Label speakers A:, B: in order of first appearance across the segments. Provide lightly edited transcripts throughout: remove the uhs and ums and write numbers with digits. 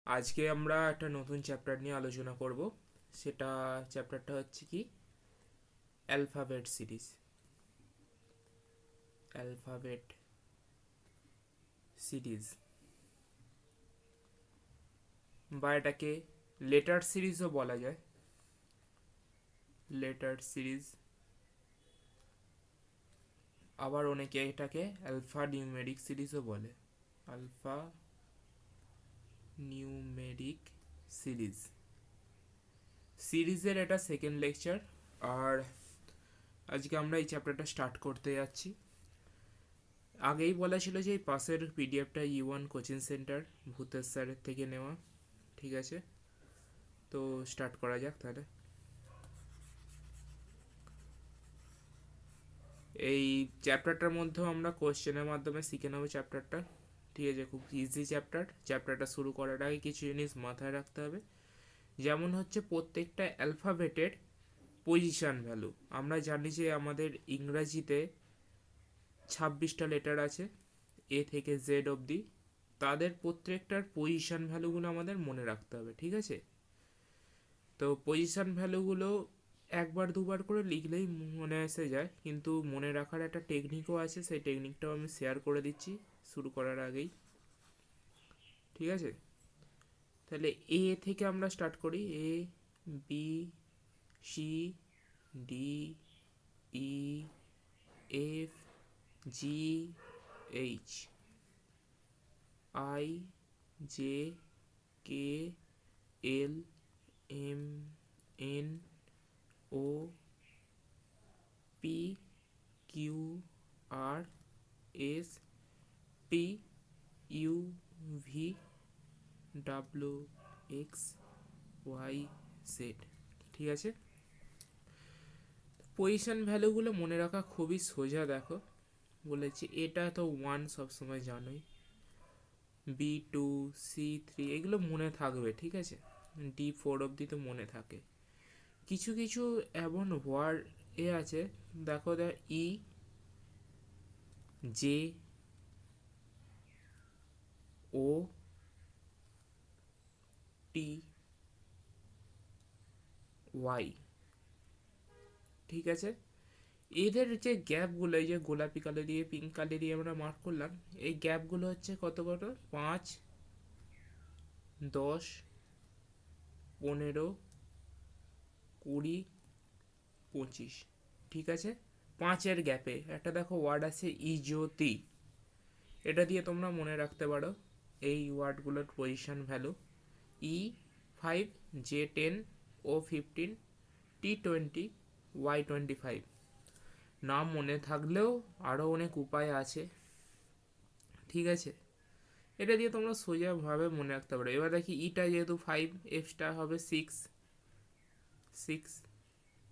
A: আজকে আমরা একটা নতুন চ্যাপ্টার নিয়ে আলোচনা করব। সেটা চ্যাপ্টারটা হচ্ছে কি অ্যালফাবেট সিরিজ। অ্যালফাবেট সিরিজ বা এটাকে লেটার সিরিজও বলা যায়। লেটার সিরিজ, আবার অনেকে এটাকে অ্যালফা নিউমেরিক সিরিজও বলে। আলফা নিউমেরিক সিরিজ, সিরিজের এটা সেকেন্ড লেকচার। আর আজকে আমরা এই চ্যাপ্টারটা স্টার্ট করতে যাচ্ছি। আগেই বলা ছিল যে এই পাশের পিডিএফটা E1 কোচিং সেন্টার ভূতেশ স্যারের থেকে নেওয়া। ঠিক আছে, তো স্টার্ট করা যাক তাহলে। এই চ্যাপ্টারটার মধ্যেও আমরা কোশ্চেনের মাধ্যমে শিখে নেবো চ্যাপ্টারটা। ঠিক আছে, খুব ইজি চ্যাপ্টার। চ্যাপ্টারটা শুরু করার আগে কিছু জিনিস মাথায় রাখতে হবে, যেমন হচ্ছে প্রত্যেকটা অ্যালফাবেটের পজিশন ভ্যালু। আমরা জানি যে আমাদের ইংরাজিতে 26টা লেটার আছে, এ থেকে জেড অবধি। তাদের প্রত্যেকটার পজিশন ভ্যালুগুলো আমাদের মনে রাখতে হবে। ঠিক আছে, তো পজিশন ভ্যালুগুলো একবার দুবার করে লিখলেই মনে এসে যায়, কিন্তু মনে রাখার একটা টেকনিকও আছে। সেই টেকনিকটাও আমি শেয়ার করে দিচ্ছি শুরু করার আগেই। ঠিক আছে, তাহলে এ থেকে আমরা স্টার্ট করি। A, B, C, D, E, F, G, H, I, J, K, L, M, N, O, P, Q, R, S, T, U, V, W, X, Y, Z. ঠিক আছে, পজিশন ভ্যালুগুলো মনে রাখা খুবই সোজা। দেখো বলেছি, এটা তো 1 সবসময় জানোই, B2, C3 এগুলো মনে থাকবে। ঠিক আছে, D4 অবধি তো মনে থাকে। কিছু কিছু এমন ওয়ার্ড আছে, দেখো ই, জে, ও, টি, ওয়াই। ঠিক আছে, এদের যে গ্যাপগুলো, এই যে গোলাপি কালার দিয়ে পিঙ্ক কালার দিয়ে আমরা মার্ক করলাম, এই গ্যাপগুলো হচ্ছে কত কত, 5, 10, 15, 20, 25। ঠিক আছে, 5-এর গ্যাপে একটা দেখো ওয়ার্ড আছে ইজ্যোতি। এটা দিয়ে তোমরা মনে রাখতে পারো এই ওয়ার্ডগুলোর position value. E5, J10, O15, T20, Y25। নাম মনে থাকলেও আরও অনেক উপায় আছে। ঠিক আছে, এটা দিয়ে তোমরা সোজাভাবে মনে রাখতে পারো। এবার দেখি ইটা যেহেতু 5, এফটা হবে 6।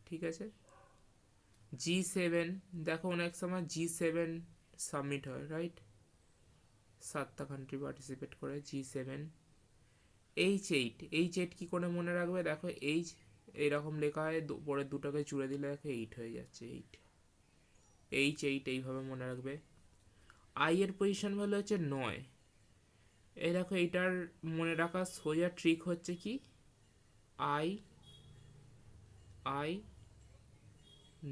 A: ঠিক আছে, G7, দেখো অনেক সময় G7 সাবমিট হয়, রাইট? 7টা কান্ট্রি পার্টিসিপেট করে G7। H8 কি করে মনে রাখবে? দেখো এইচ এইরকম লেখা হয়, পরের দুটোকে জুড়ে দিলে দেখো 8 হয়ে যাচ্ছে। H8 এইভাবে মনে রাখবে। আই এর পজিশন ভ্যালু হচ্ছে 9। এই দেখো এইটার মনে রাখার সোজা ট্রিক হচ্ছে কি, I, I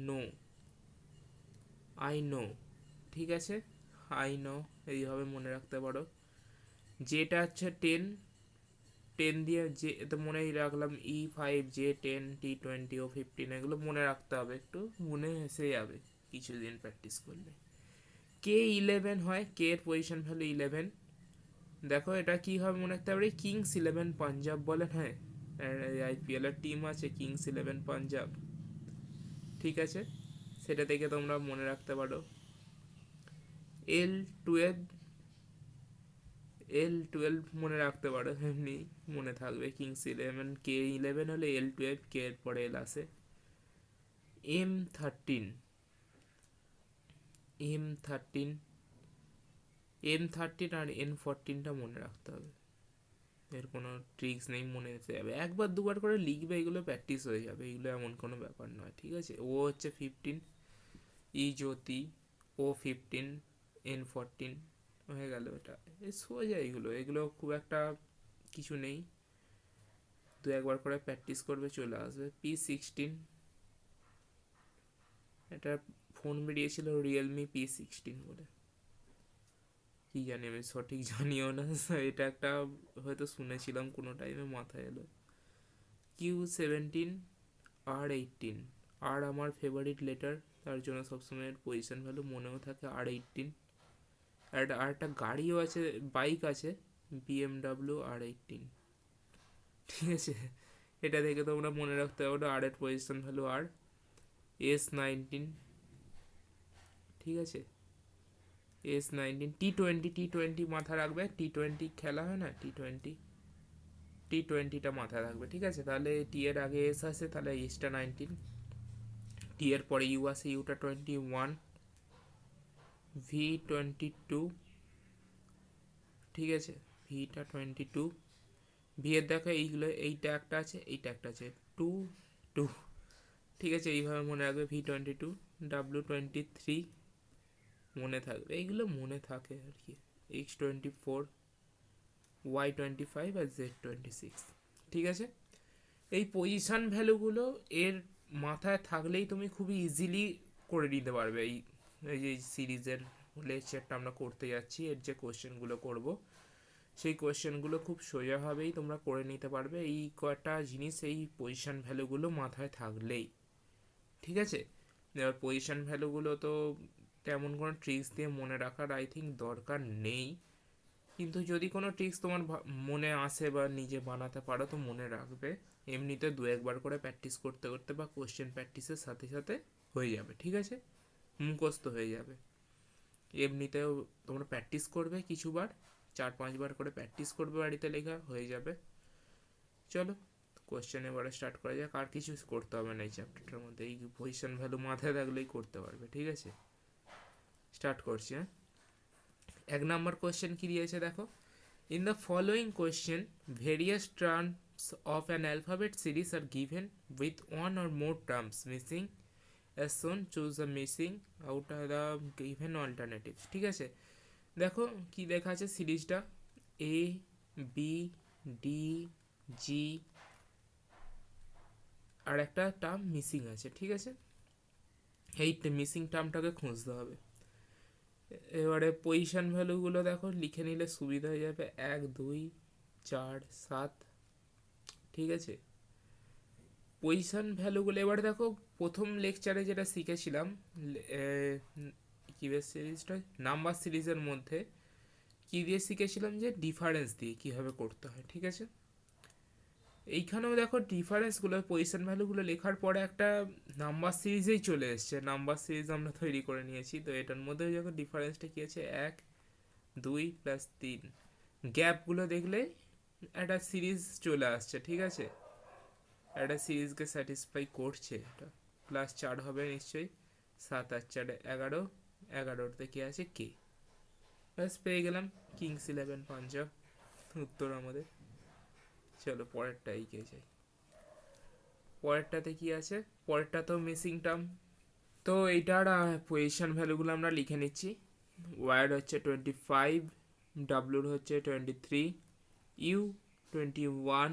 A: know, I know. ঠিক আছে, আই নো এইভাবে মনে রাখতে পারো। যেটা হচ্ছে 10, 10 দিয়ে যে তো মনেই রাখলাম। E5, J10, T20, O15 এগুলো মনে রাখতে হবে, একটু মনে এসে যাবে কিছুদিন প্র্যাকটিস করলে। K11 হয়, কে এর পজিশন ভ্যালু 11। দেখো এটা কি হবে মনে রাখতে পারি, কিংস 11 পাঞ্জাব বলে। হ্যাঁ, IPL এর টিম আছে কিংস 11 পাঞ্জাব। ঠিক আছে, সেটা থেকে তোমরা মনে রাখতে পারো। L12, L12 মনে রাখতে পারো, এমনি মনে থাকবে। কিংস 11, K11 হলে L12, কে এর পরে এল আসে। M13, M13, M13 আর N14টা মনে রাখতে হবে। এর কোনো ট্রিক্স নেই, মনে এসে যাবে। একবার দুবার করে লিখবে, এগুলো প্র্যাকটিস হয়ে যাবে, এগুলো এমন কোনো ব্যাপার নয়। ঠিক আছে, ও হচ্ছে 15, ই জ্যোতি, O15, N14 হয়ে গেল। এটা এই সোজা, এগুলো এগুলো খুব একটা কিছু নেই, দু একবার করে প্র্যাকটিস করবে চলে আসবে। P16, এটা ফোন বেরিয়েছিল রিয়েলমি P16 বলে, কি জানি আমি সঠিক জানিও না, এটা একটা হয়তো শুনেছিলাম কোনো টাইমে, মাথায় এলো। Q17 R18, আর আমার ফেভারিট লেটার, তার জন্য সবসময় পজিশন ভ্যালু মনেও থাকে R18। আর একটা গাড়িও আছে, বাইক আছে, BMW R18, ঠিক আছে, এটা দেখে তোমরা মনে রাখতে হবে আর এর পজিশন ভ্যালু আর। S19, ঠিক আছে, S19। T20 মাথা রাখবে, T20 খেলা হয় না, T20টা মাথায় রাখবে, ঠিক আছে। তাহলে টি এর আগে এস আসে, তাহলে এসটা 19, টি এর পরে ইউ আসে, ইউটা 21, V22, ঠিক আছে, ভিটা 22, ভি এর দেখো এইগুলো, এইটা একটা আছে, এইটা একটা আছে, 2 ঠিক আছে, এইভাবে মনে রাখবে। V22, W23 মনে থাকবে, এইগুলো মনে থাকে আর কি, X24, Y25 আর Z26, ঠিক আছে। এই পজিশন ভ্যালুগুলো এর মাথায় থাকলেই তুমি খুবই ইজিলি করে নিতে পারবে। এই এই যে সিরিজের লেকচারটা আমরা করতে যাচ্ছি, এর যে কোয়েশ্চেনগুলো করব, সেই কোয়েশ্চেনগুলো খুব সোজাভাবেই তোমরা করে নিতে পারবে, এই কয়টা জিনিস এই পজিশন ভ্যালুগুলো মাথায় থাকলেই, ঠিক আছে। এবার পজিশন ভ্যালুগুলো তো তেমন কোনো ট্রিক্স দিয়ে মনে রাখার আই থিঙ্ক দরকার নেই, কিন্তু যদি কোনো ট্রিক্স তোমার মনে আসে বা নিজে বানাতে পারো তো মনে রাখবে। এমনিতে দু একবার করে প্র্যাকটিস করতে করতে বা কোশ্চেন প্র্যাকটিসের সাথে সাথে হয়ে যাবে, ঠিক আছে, মুখস্থ হয়ে যাবে। এমনিতেও তোমরা প্র্যাকটিস করবে কিছুবার, 4-5 বার করে প্র্যাকটিস করবে, বাড়িতে লেখা হয়ে যাবে। চলো কোশ্চেন এবারে স্টার্ট করা যাক, আর কিছু করতে হবে না এই চ্যাপ্টারটার মধ্যে, এই পজিশন ভ্যালু মাথায় থাকলেই করতে পারবে, ঠিক আছে। স্টার্ট করছি, হ্যাঁ। 1 নম্বর কোয়েশ্চেন কি দিয়েছে দেখো, in the following question various terms of an alphabet series are given with one or more terms missing as shown, choose the missing out are the given alternatives, ঠিক আছে। দেখো কি লেখা আছে, সিরিজটা A B D G আর একটা term missing আছে, ঠিক আছে, এই মিসিং টার্মটাকে খুঁজতে হবে। এবারে পজিশন ভ্যালুগুলো দেখো লিখে নিলে সুবিধা হয়ে যাবে, 1 2 4 7, ঠিক আছে। পজিশন ভ্যালুগুলো এবারে দেখো, প্রথম লেকচারে যেটা শিখেছিলাম কি বেশ সিরিজটা, নাম্বার সিরিজের মধ্যে কি দিয়ে শিখেছিলাম, যে ডিফারেন্স দিয়ে কীভাবে করতে হয়, ঠিক আছে। এইখানেও দেখো ডিফারেন্সগুলো, পজিশন ভ্যালুগুলো লেখার পরে একটা নাম্বার সিরিজেই চলে এসছে, নাম্বার সিরিজ আমরা তৈরি করে নিয়েছি, তো এটার মধ্যে দেখো ডিফারেন্সটা কী আছে, 1 2 + 3, গ্যাপগুলো দেখলে একটা সিরিজ চলে আসছে, ঠিক আছে, একটা সিরিজকে স্যাটিসফাই করছে এটা। +4 হবে নিশ্চয়ই, 7 আর 4 11, 11তে কি আছে কে, ব্যাস পেয়ে গেলাম, কিংস 11 পাঞ্জাব উত্তর আমাদের। চলো পরেরটা এগিয়ে যাই, পরেরটাতে কি আছে, পরেরটা তো মিসিং টার্ম, তো এইটার পজিশন ভ্যালুগুলো আমরা লিখে নিচ্ছি। ওয়াইড হচ্ছে 25, ডাব্লুর হচ্ছে 23, ইউ 21,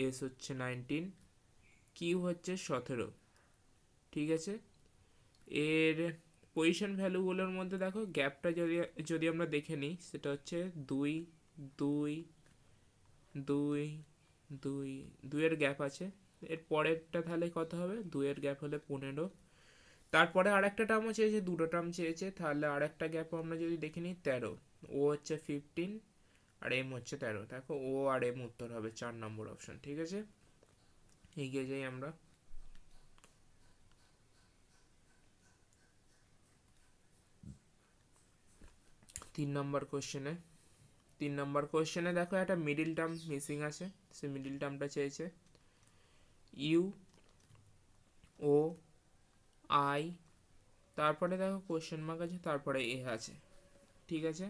A: এস হচ্ছে 19, কিউ হচ্ছে 17, ঠিক আছে। এর পজিশন ভ্যালুগুলোর মধ্যে দেখো গ্যাপটা যদি যদি আমরা দেখে নিই, সেটা হচ্ছে 2 2 2 2 2-এর গ্যাপ আছে। এর পরেরটা তাহলে কত হবে, 2-এর গ্যাপ হলে 15, তারপরে আরেকটা টার্মও চেয়েছে, দুটো টার্ম চেয়েছে, তাহলে আরেকটা গ্যাপও আমরা যদি দেখে নিই 13, ও হচ্ছে 15 আর এম হচ্ছে 13, দেখো ও আর এম উত্তর হবে 4 নম্বর অপশন, ঠিক আছে। এগিয়ে যাই আমরা, তিন নম্বর কোশ্চেনে দেখো একটা মিডিল টার্ম মিসিং আছে, সে মিডিল টার্মটা চেয়েছে ইউ ও আই, তারপরে দেখো কোশ্চেন মার্ক আছে, তারপরে এ আছে, ঠিক আছে।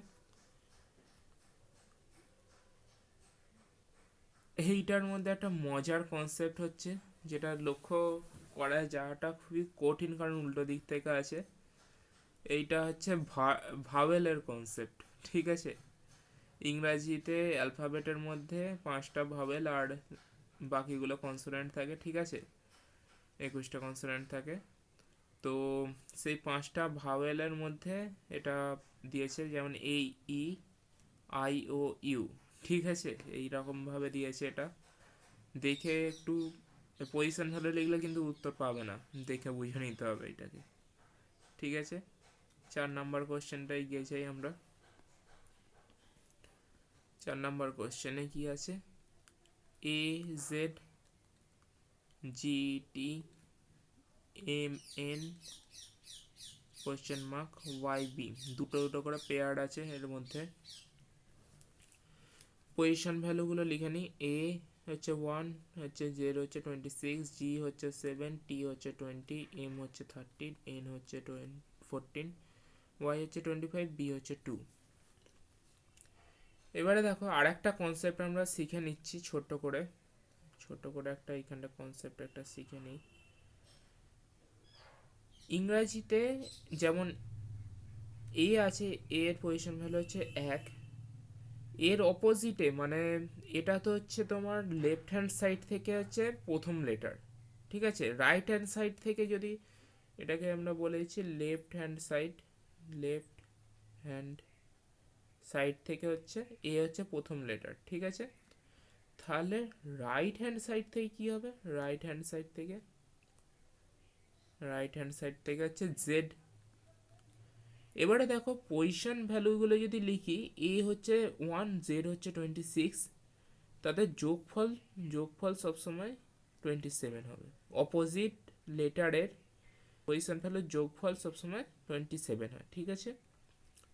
A: এইটার মধ্যে একটা মজার কনসেপ্ট হচ্ছে, যেটা লক্ষ্য করা যাওয়াটা খুবই কঠিন, কারণ উল্টো দিক থেকে আছে। এইটা হচ্ছে ভাওয়েলের কনসেপ্ট, ঠিক আছে। ইংরাজিতে অ্যালফাবেটের মধ্যে 5টা ভাওয়েল আর বাকিগুলো কনসোনেন্ট থাকে, ঠিক আছে, 21টা কনসোনেন্ট থাকে। তো সেই 5টা ভাওয়েলের মধ্যে এটা দিয়েছে, যেমন এই ই আই ও ইউ, ঠিক আছে, এইরকমভাবে দিয়েছে। এটা দেখে একটু পজিশন ভালো লিখলে কিন্তু উত্তর পাবে না, দেখে বুঝে নিতে হবে এটাকে, ঠিক আছে। 4 নম্বর কোশ্চেনটাই গিয়েছি আমরা। 4 নম্বর কোশ্চেনে কি আছে, A Z G T M N question mark Y B, দুটো দুটো করে পেয়ার আছে এর মধ্যে। পজিশন ভ্যালুগুলো লিখে নিই। এ হচ্ছে 1, হচ্ছে জেড হচ্ছে 26, জি হচ্ছে 7, টি হচ্ছে 20, এম হচ্ছে 13, এন হচ্ছে 14, ওয়াই হচ্ছে 25, বি হচ্ছে 2। এবারে দেখো আর একটা কনসেপ্ট আমরা শিখে নিচ্ছি ছোট করে একটা এইখানটা কনসেপ্ট একটা শিখে নিই। ইংরাজিতে যেমন এ আছে, এর পজিশন ভ্যালু হচ্ছে 1, এর অপোজিটে মানে এটা তো হচ্ছে তোমার লেফট হ্যান্ড সাইড থেকে হচ্ছে প্রথম লেটার, ঠিক আছে। রাইট হ্যান্ড সাইড থেকে যদি এটাকে আমরা বলেছি লেফট হ্যান্ড সাইড থেকে হচ্ছে এ হচ্ছে প্রথম লেটার, ঠিক আছে। তাহলে রাইট হ্যান্ড সাইড থেকে কি হবে, রাইট হ্যান্ড সাইড থেকে হচ্ছে জেড। এবারে দেখো পজিশন ভ্যালুগুলো যদি লিখি, এ হচ্ছে 1, জেড হচ্ছে 26, তাদের যোগফল সবসময় 27 হবে। অপোজিট লেটারের পজিশন ভ্যালুর যোগফল সবসময় 27 হয়, ঠিক আছে।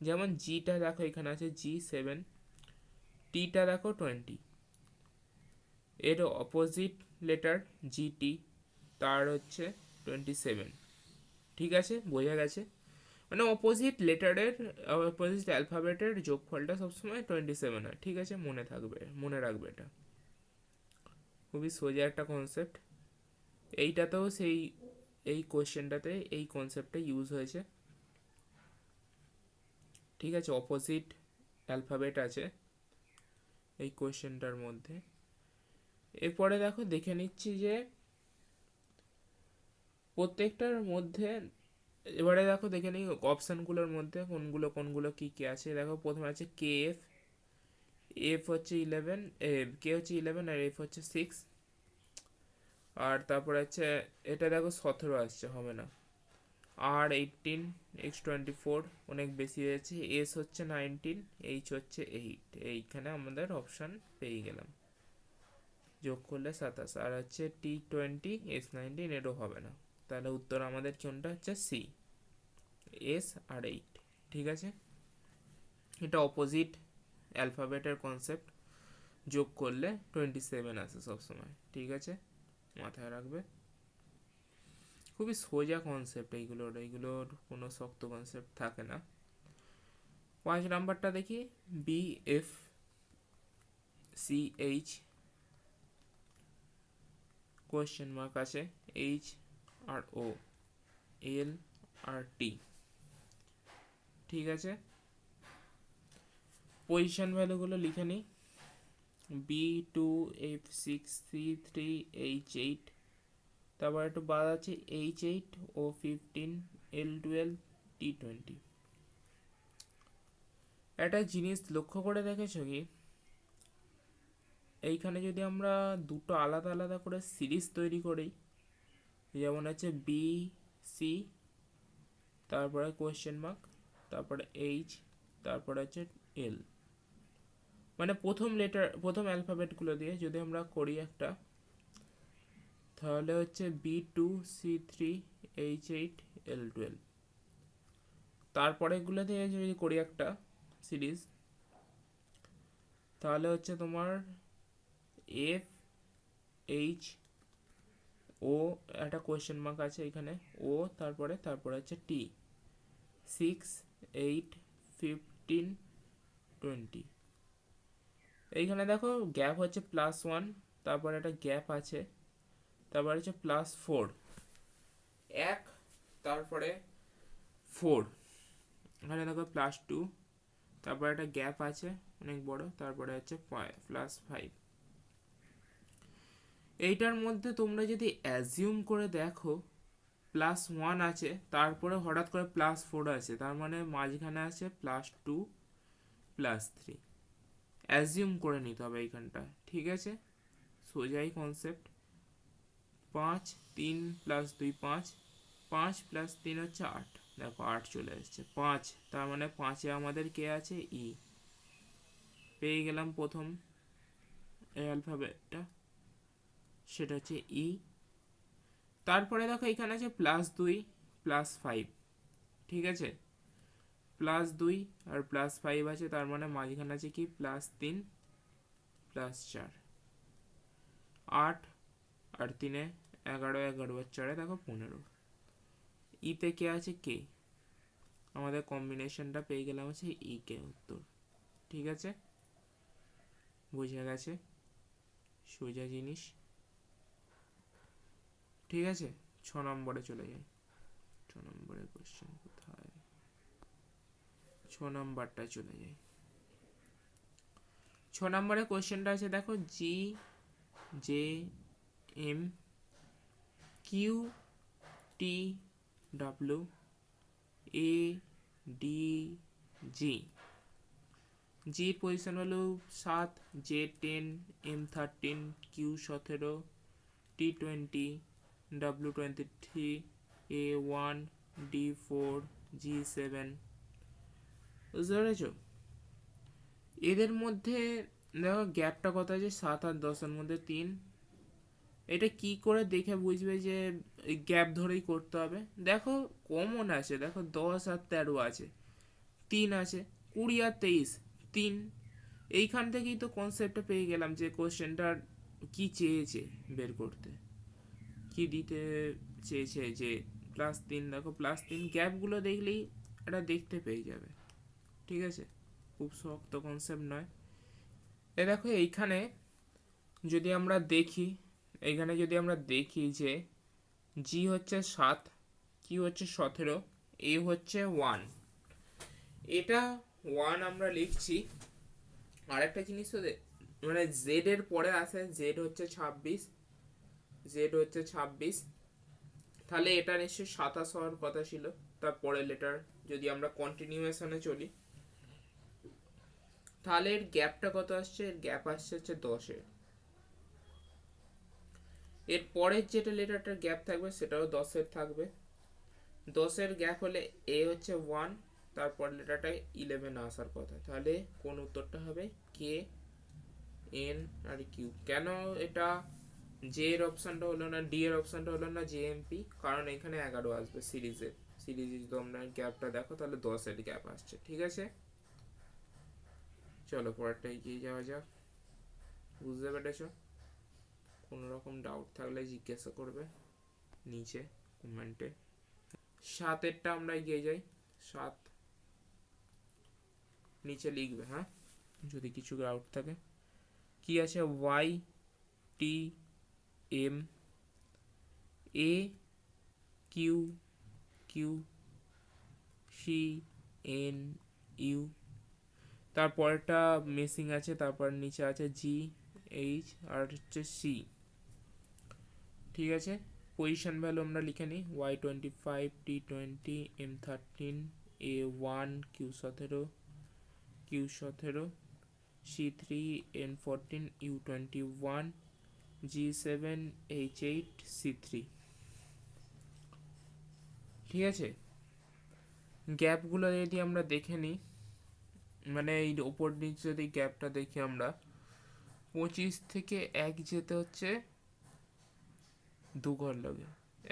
A: যেমন জিটা দেখো এখানে আছে G7, টিটা দেখো 20, এর অপোজিট লেটার জিটি, তার হচ্ছে 27, ঠিক আছে, বোঝা গেছে। মানে অপোজিট লেটারের অপোজিট অ্যালফাবেটের যোগফলটা সবসময় 27 হয়, ঠিক আছে, মনে রাখবে এটা, খুবই সোজা একটা কনসেপ্ট। এইটাতেও এই কোয়েশ্চেনটাতে এই কনসেপ্টটা ইউজ হয়েছে, ঠিক আছে। অপোজিট অ্যালফাবেট আছে এই কোয়েশ্চেনটার মধ্যে। এরপরে দেখে নিচ্ছি যে প্রত্যেকটার মধ্যে, এবারে দেখে নিই অপশানগুলোর মধ্যে কোনগুলো কি কি আছে। দেখো প্রথমে আছে কে এফ, এফ হচ্ছে 11, কে হচ্ছে 11 আর এফ হচ্ছে 6। আর তারপরে আছে এটা দেখো 17 আসছে, হবে না। আর 18, X24 অনেক বেশি হয়েছে, এস হচ্ছে 19, এইচ হচ্ছে 8। এইখানে আমাদের অপশান পেয়ে গেলাম, যোগ করলে 27। আর হচ্ছে T20, S19, এরও হবে না। তাহলে উত্তর আমাদের কোনটা হচ্ছে সি, এস আর 8, ঠিক আছে। এটা অপোজিট অ্যালফাবেটের কনসেপ্ট, যোগ করলে 27 আসে সবসময়, ঠিক আছে, মাথায় রাখবে। খুবই সোজা কনসেপ্ট এইগুলোর কোনো শক্ত কনসেপ্ট থাকে না। 5 নাম্বারটা দেখি, B F C H question mark আছে, H R O, L R T, ঠিক আছে। পজিশন ভ্যালুগুলো লিখে নিই, B2, F6, C3, H8, তারপর একটু বাদ আছে H8, O15, L12, T20। একটা জিনিস লক্ষ্য করে দেখেছো কি, এইখানে যদি আমরা দুটো আলাদা আলাদা করে সিরিজ তৈরি করি, যেমন আছে বি সি, তারপরে কোয়েশ্চেন মার্ক, তারপরে এইচ, তারপরে হচ্ছে এল, মানে প্রথম অ্যালফাবেটগুলো দিয়ে যদি আমরা করি একটা, তাহলে হচ্ছে B2, C3, H8, L12। তারপরেগুলো দিয়ে যদি করি একটা সিরিজ, তাহলে হচ্ছে তোমার এফ এইচ ও, একটা কোয়েশ্চেন মার্ক আছে এখানে, ও, তারপরে হচ্ছে টি, 6, 8, 15, 20। এইখানে দেখো গ্যাপ হচ্ছে +1, তারপরে একটা গ্যাপ আছে, তারপরে হচ্ছে +4, 1, তারপরে 4, এখানে দেখো +2, তারপরে একটা গ্যাপ আছে অনেক বড়, তারপরে হচ্ছে +5। এইটার মধ্যে তোমরা যদি অ্যাজিউম করে দেখো +1 আছে, তারপরে হঠাৎ করে +4 আছে, তার মানে মাঝখানে আছে +2 +3। অ্যাজিউম করে নিতে হবে এইখানটা, ঠিক আছে? সোজাই কনসেপ্ট। 5 3 + 2 5, 5 + 3 হচ্ছে 8। দেখো 8 চলে এসছে 5, তার মানে 5-এ আমাদের কে আছে? ই। পেয়ে গেলাম প্রথম এই অ্যালফাবেটটা, সেটা হচ্ছে ই। তারপরে দেখো এখানে আছে +2 +5, ঠিক আছে? +2 আর +5 আছে, তার মানে মাঝখানে আছে কি? +3 +4। 8 আর 3-এ 11, 11 আর 4-এ দেখো 15। ইতে কে আছে? কে। আমাদের কম্বিনেশনটা পেয়ে গেলাম হচ্ছে ই কে উত্তর, ঠিক আছে? বোঝা গেছে? সোজা জিনিস, ঠিক আছে? 6 নম্বরে চলে যাই। 6 নম্বরের কোশ্চেন কোথায়? 6 নম্বরটা চলে যাই। 6 নম্বরের কোশ্চেনটা আছে দেখো, G J M Q T W A D G. জির পজিশন হলো 7, J 10, M 13, Q 17, T 20, W 23, A 1, D 4, G 7। বুঝতে পেরেছো? এদের মধ্যে দেখো গ্যাপটা কত আছে? 7 আর 10-এর মধ্যে 3। এটা কি করে দেখে বুঝবে যে গ্যাপ ধরেই করতে হবে? দেখো কমন আছে, দেখো 10 আর 13 আছে, 3 আছে, 20 আর 23 3। এইখান থেকেই তো কনসেপ্টটা পেয়ে গেলাম যে কোশ্চেনটার কি চেয়েছে বের করতে, কি দিতে চেয়েছে। যে +3, দেখো +3 গ্যাপগুলো দেখলেই এটা দেখতে পেয়ে যাবে, ঠিক আছে? খুব শক্ত কনসেপ্ট নয়। এ দেখো এইখানে যদি আমরা দেখি, যে জি হচ্ছে 7, কিউ হচ্ছে 17, এ হচ্ছে 1। এটা 1 আমরা লিখছি। আরেকটা জিনিস তো মানে জেড এর পরে আছে, জেড হচ্ছে 26, তাহলে এটা নিশ্চয়ই 27 হওয়ার কথা ছিল। তারপরে লেটার যদি আমরা কন্টিনিউয়েশনে চলি, তাহলে এর গ্যাপটা কত আসছে? এর গ্যাপ আসছে হচ্ছে 10-এর। এর পরের যেটা লেটারটার গ্যাপ থাকবে সেটাও 10-এর থাকবে। 10-এর গ্যাপ হলে এ হচ্ছে 1, তারপর লেটারটা 11 আসার কথা। তাহলে কোন উত্তরটা হবে? কে এন আর কিউ। কেন এটা জে এর অপশনটা হলো না, ডি এর অপশনটা হলো না, জে এম পি? কারণ এখানে 11 আসবে সিরিজে যদি তোমরা গ্যাপটা দেখো তাহলে 10-এর গ্যাপ আসছে, ঠিক আছে? চলো পরেরটা এগিয়ে যাওয়া যাক। বুঝতে পেরেছ? কোনো রকম ডাউট থাকলে জিজ্ঞাসা করবে নিচে কমেন্টে। 7-এরটা আমরা এগিয়ে যাই। 7 নিচে লিখবে, হ্যাঁ, যদি কিছু ডাউট থাকে। কি আছে? Y T M A Q Q C N U. তারপরটা মিসিং আছে, তারপর নিচে আছে জি এইচ আর হচ্ছে সি, ঠিক আছে? পজিশন ভ্যালু আমরা লিখে নিই। y25, t20, m13, a1, q17, q17, c3, n14, u21, g7, h8, c3, ঠিক আছে? গ্যাপগুলো যদি আমরা দেখে নিই, মানে এই ওপর নিচে যদি গ্যাপটা দেখি আমরা, 25 থেকে 1 যেতে হচ্ছে 2 ঘর লাগে,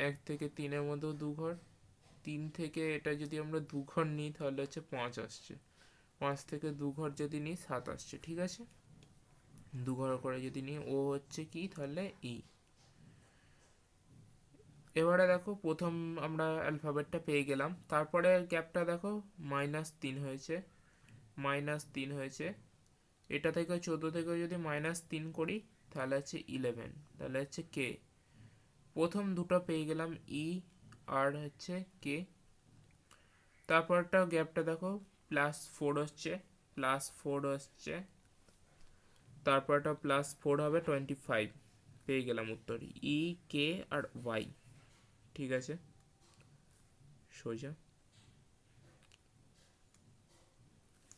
A: 1 থেকে 3-এর মধ্যেও 2 ঘর, 3 থেকে এটা যদি আমরা 2 ঘর নিই তাহলে হচ্ছে 5 আসছে, 5 থেকে 2 ঘর যদি নিই 7 আসছে, ঠিক আছে? 2 ঘর করে যদি নিই, ও হচ্ছে কি তাহলে ই। এবারে দেখো প্রথম আমরা অ্যালফাবেটটা পেয়ে গেলাম, তারপরে গ্যাপটা দেখো -3 হয়েছে, -3 হয়েছে। এটা থেকে 14 থেকে যদি -3 করি তাহলে হচ্ছে 11, তাহলে হচ্ছে কে। প্রথম দুটো পেয়ে গেলাম ই আর হচ্ছে কে। তারপরটা গ্যাপটা দেখো +4 হচ্ছে, +4 হচ্ছে, তারপর একটা +4 হবে 25, পেয়ে গেলাম উত্তর ই কে আর ওয়াই। ঠিক আছে, সোজা।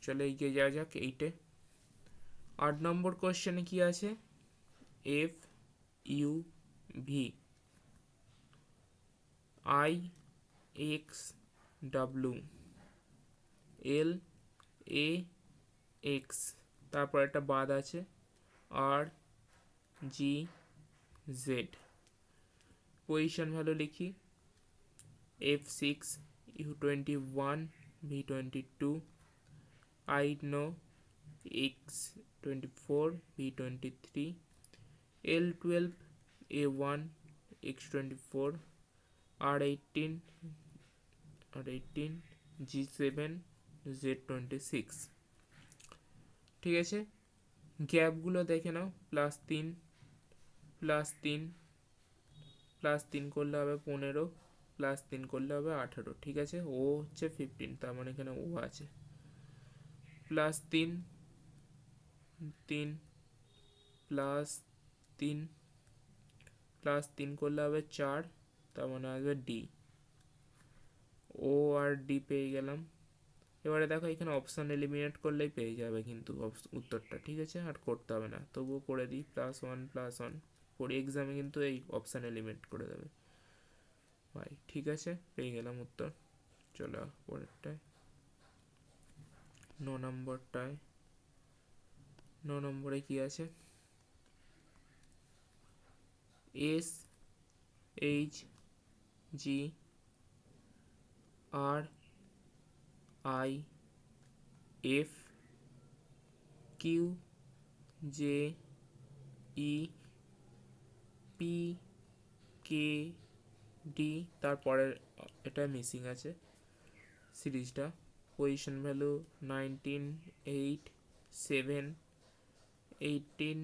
A: চলে এগিয়ে যাওয়া যাক 8-এ। 8 নম্বর কোশ্চেনে কি আছে, F U V I x W L A x, তারপর একটা বাদ আছে আর জি জেড। পজিশন ভ্যালু লিখি, F6 U21 V22 I know X24 V23 L12 A1 X24 R18 G7 Z26। ঠিক আছে, গ্যাপগুলো দেখে নাও, +3 +3 +3 করলে হবে 15, +3 করলে হবে 18। ঠিক আছে, ও হচ্ছে 15, তার মানে এখানে ও আছে। +3 3 +3 +3 করলে হবে 4, তার মানে আসবে ডি। ও আর ডি পেয়ে গেলাম। এবারে দেখো এখানে অপশান এলিমিনেট করলেই পেয়ে যাবে কিন্তু উত্তরটা। ঠিক আছে, আর করতে হবে না, তবুও করে দিই, +1 করে এক্সামে কিন্তু এই অপশান এলিমিনেট করে দেবে ভাই। ঠিক আছে, পেয়ে গেলাম উত্তর। চলো পরেরটায়, 9 নম্বরটায়। 9 নম্বরে কি আছে, S H G R I F Q J E P K D, তারপরে এটা মিসিং আছে সিরিজটা। পজিশন ভ্যালু 19 8 7 18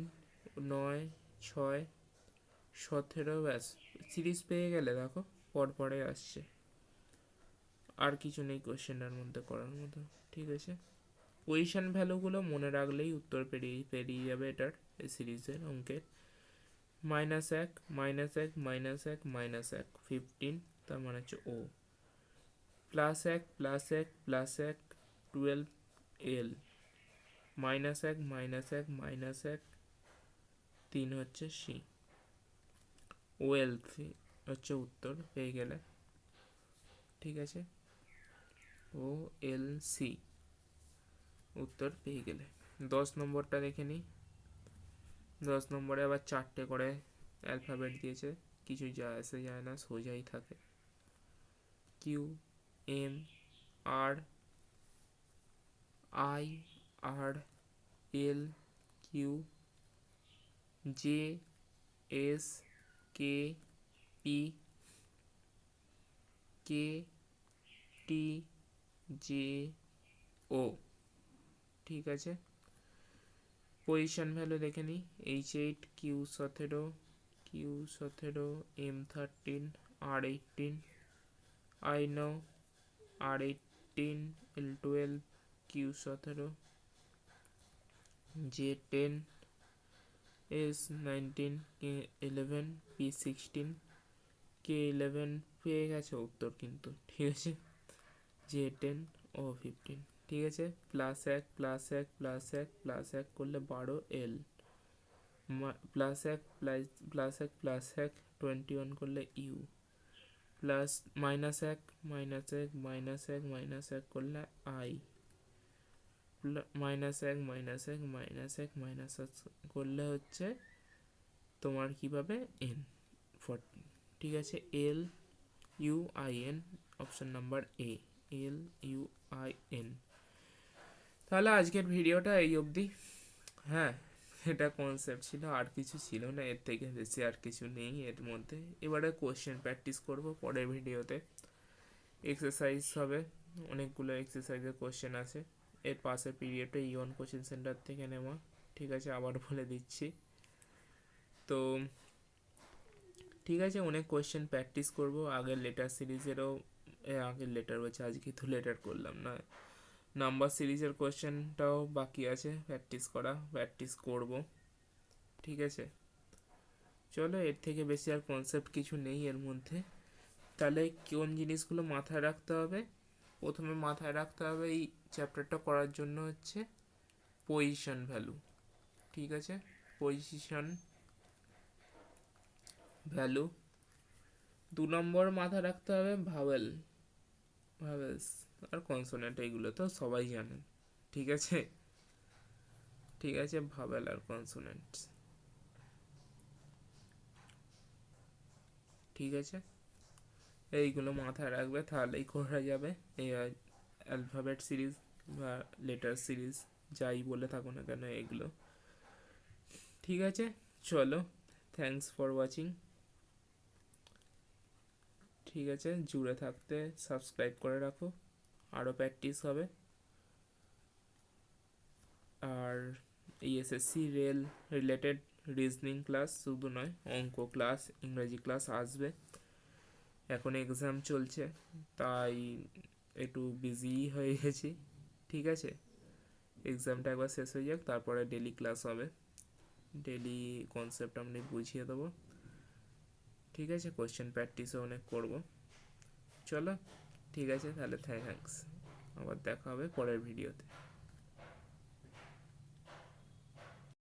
A: 9 6 17, ব্যাস সিরিজ পেয়ে গেলে দেখো পরপরে আসছে, আর কিছু নেই কোশ্চেনের মধ্যে করার মতো। ঠিক আছে, পজিশন ভ্যালুগুলো মনে রাখলেই উত্তর পেরিয়ে যাবে এটার, এই সিরিজের অঙ্কের। -1 -1 -1 -1 15, তার মানে হচ্ছে ও। +1 +1 +1 12 এল, -1 -1 -1 3 হচ্ছে সি, ও এল 3 হচ্ছে উত্তর, পেয়ে গেলে। ঠিক আছে, ও এল সি উত্তর পেয়ে গেলে। 10 নম্বরটা দেখে নিই। 10 নম্বরে আবার 4টে করে অ্যালফাবেট দিয়েছে, কিছু যায় আসে যায় না, সোজাই থাকে। Q M R I R L Q J S K P K T J O. ঠিক আছে, পজিশন ভ্যালু দেখে নিই, H8 Q17 M13 R18 I know R18 L12 Q17 J10 S19 K11 P16 K11 পেয়ে গেছে উত্তর কিন্তু। ঠিক আছে, J10 ও 15। ঠিক আছে, +1 +1 +1 +1 করলে 12 এল, +1 +1 +1 21 করলে ইউ, প্লাস -1 -1 -1 -1 করলে আই, -1 -1 -1 -1 করলে হচ্ছে তোমার কি পাবে এন 40। ঠিক আছে, L U I N, option number A, L U I N. তাহলে আজকের ভিডিওটা এই অবধি। হ্যাঁ, এটা কনসেপ্ট ছিল, আর কিছু ছিল না, এর থেকে বেশি আর কিছু নেই এর মধ্যে। এবারে কোশ্চেন প্র্যাকটিস করব পরের ভিডিওতে, এক্সারসাইজ হবে, অনেকগুলো এক্সারসাইজের কোশ্চেন আছে। এর পাশে পিরিয়ডে ইওন কোচিং সেন্টার থেকে নেওয়া। ঠিক আছে, আবার বলে দিচ্ছি। তো ঠিক আছে, অনেক কোশ্চেন প্র্যাকটিস করব। আগের লেটার সিরিজেরও, আগের লেটার বলছে, আজকে তো লেটার করলাম না, নাম্বার সিরিজের কোয়েশ্চেনটাও বাকি আছে প্র্যাকটিস করব। ঠিক আছে, চলো, এর থেকে বেশি আর কনসেপ্ট কিছু নেই এর মধ্যে। তাহলে কোন জিনিসগুলো মাথায় রাখতে হবে? প্রথমে মাথায় রাখতে হবে এই চ্যাপ্টারটা করার জন্য হচ্ছে পজিশন ভ্যালু। ঠিক আছে, পজিশন ভ্যালু। 2 নম্বর মাথায় রাখতে হবে ভাওয়েলস আর কনসোনেন্ট, এইগুলো তো সবাই জানেন। ঠিক আছে, ঠিক আছে, ভাওয়েল আর কনসোনেন্ট। ঠিক আছে, এইগুলো মাথায় রাখবে, তাহলেই করা যাবে এই অ্যালফাবেট সিরিজ বা লেটার সিরিজ, যাই বলে থাকো না কেন এগুলো। ঠিক আছে, চলো, থ্যাঙ্কস ফর ওয়াচিং। ঠিক আছে, জুড়ে থাকতে সাবস্ক্রাইব করে রাখো, আরও প্র্যাকটিস হবে। আর এই SSC rail related reasoning class শুধু নয়, অঙ্ক ক্লাস, ইংরাজি ক্লাস আসবে। এখন এক্সাম চলছে তাই একটু বিজি হয়ে গেছি। ঠিক আছে, এক্সামটা একবার শেষ হয়ে যাক, তারপরে ডেলি ক্লাস হবে, ডেলি কনসেপ্ট আমি বুঝিয়ে দেবো। ঠিক আছে, কোয়েশ্চেন প্র্যাকটিসও অনেক করব। চলো, ঠিক আছে, তাহলে থ্যাঙ্কস, আবার দেখা হবে পরের ভিডিওতে।